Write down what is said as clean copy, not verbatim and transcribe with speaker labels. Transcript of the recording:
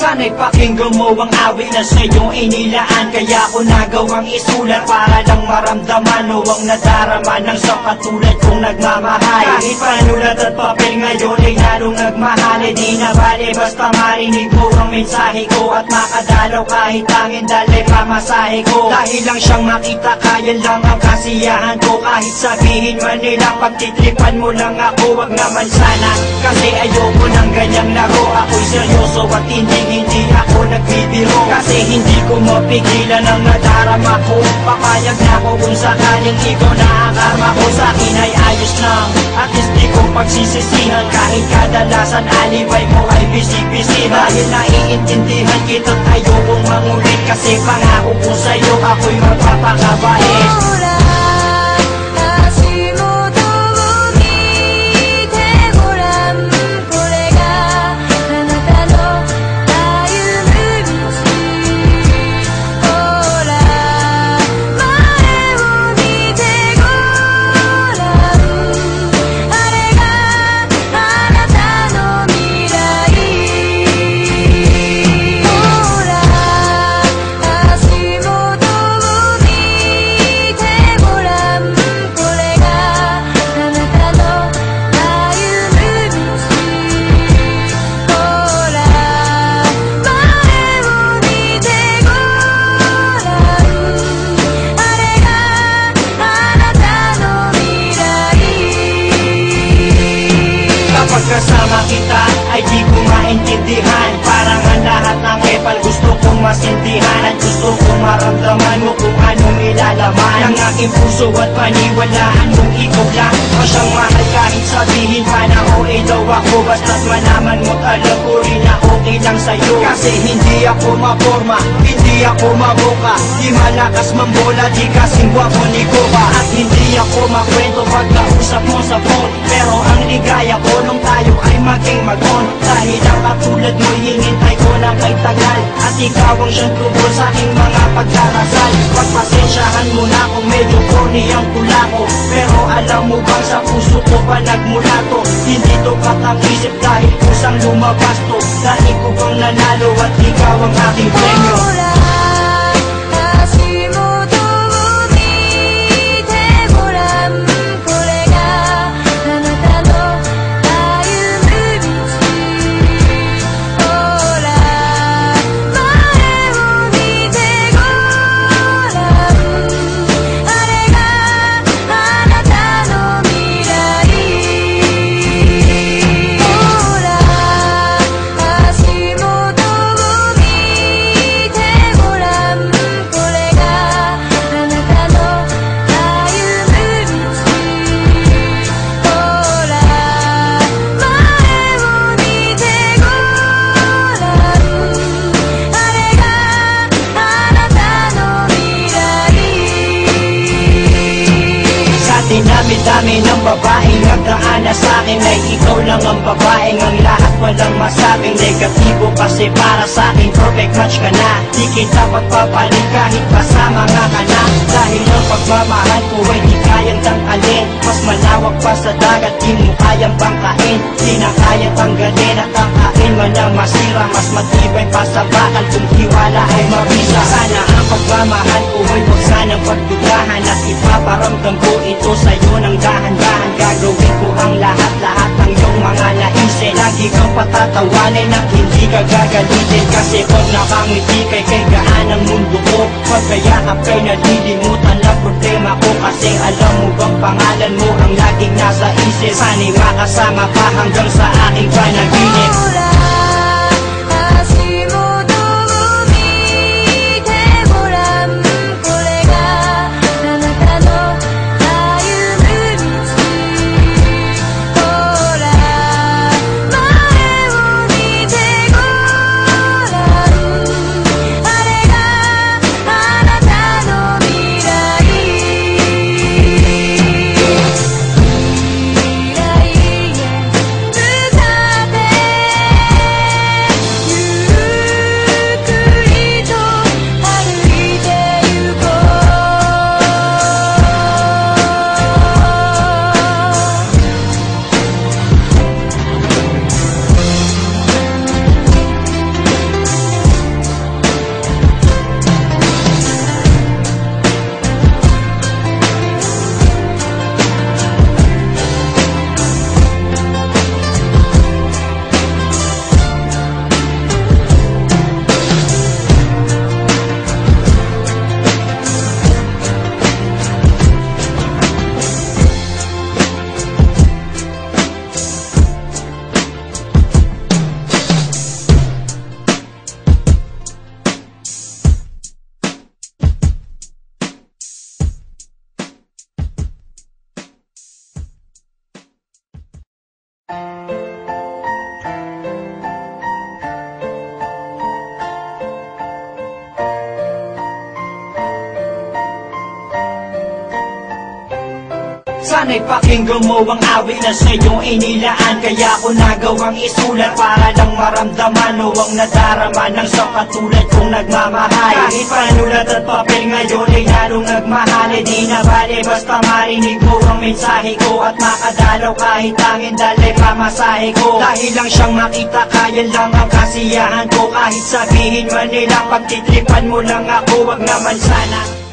Speaker 1: Sana'y pakinggan mo ang awit na sa'yo inilaan. Kaya ko nagawang isulat para lang maramdaman o ang nadarama ng sa katulad kong nagmamahal. Kahit panulat at papel ngayon ay lalong nagmahal. E di na bale basta marinig mo ang mensahe ko at makadalaw kahit tangin dalay pamasahe ko. Dahil lang siyang makita kaya lang ang kasiyahan ko. Kahit sabihin man nila pagtitripan mo lang ako, wag naman sana. Kasi ayoko ng ganyang laro. Ako'y seryoso at hindi ako nagbibiro. Kasi hindi ko mapigilan ang nadarama ko. Papayag na ako kung sakaling ikaw na ang karma ko. Sa'kin ay ayos lang at least di ko pagsisisihan. Kahit kadalasan alibay mo ay busy-busy. Dahil naiintindihan kita't ayokong mangulit. Kasi pangako ko sa'yo ako'y magpapakabait. Pagkasama kita ay di ko maintindihan. Parang ang lahat ng epal gusto kong masintihan. At gusto kong maramdaman mo kung anong ilalaman ng aking puso at paniwalaan mong ikaw lang ang siyang mahal. Kahit sabihin pa na OA daw ako, basta't malaman mo't alam ko rin na okay lang sa'yo. Kasi hindi ako maporma, hindi ako maboka, di malakas mambola, di kasing gwapo ni Goba. At hindi ako makwento pag kausap mo sa phone. Pero ang ligaya ko nung tayo ay maging mag-on. Dahil ang katulad mo hinintay ko na kay tagal. At ikaw ang siyang tubol sa aking mga pagdarasal. Pagpasensyahan mo na kung medyo corny ang tula ko. Pero alam mo bang sa puso ko pa nagmula to. Hindi to katang-isip dahil kusang lumabas to. Dahil ko bang nanalo at ikaw ang aking premyo. Dami ng babaeng nagdaan na sa'kin ay ikaw lang ang babaeng ang lahat walang masabing negatibo. Kasi para sa'kin perfect match ka na. Di kita pagpapalit kahit pasama nga ka na. Dahil ang pagmamahal ko ay di kayang tangkalin. Mas malawak pa sa dagat, di mo kayang bangkain. Di na kaya tanggalin at tangkain man ang masira. Mas matibay pa sa bakal kung tiwala ay mabisa. Sana ang pagmamahal ko ay huwag sanang pagdudahan. At ipaparamdam ko ito sa'yo ng dahan-dahan. Gagawin ko ang lahat-lahat ng iyong mga naisin. Lagi kang patatawanin at hindi ka gagalitin. Kasi pag nakangiti kay gaan ang mundo ko. Pag kayakap kay nalilimutan na problema ko. Kasi alam mo bang pangalan mo ang laging nasa isip. Sana'y makasama pa hanggang sa aking panaginip. Sana'y pakinggan mo ang awit na sa'yong inilaan. Kaya ko nagawang isulat para lang maramdaman o ang nadarama ng sa katulad kong nagmamahal. Kahit panulat at papel ngayon ay lalong nagmahal. E di na bale basta marinig mo ang mensahe ko at makadalaw kahit tangin dalay pamasahe ko. Dahil lang siyang makita kaya lang ang kasiyahan ko. Kahit sabihin man nila pagtitripan mo lang ako, wag naman sana.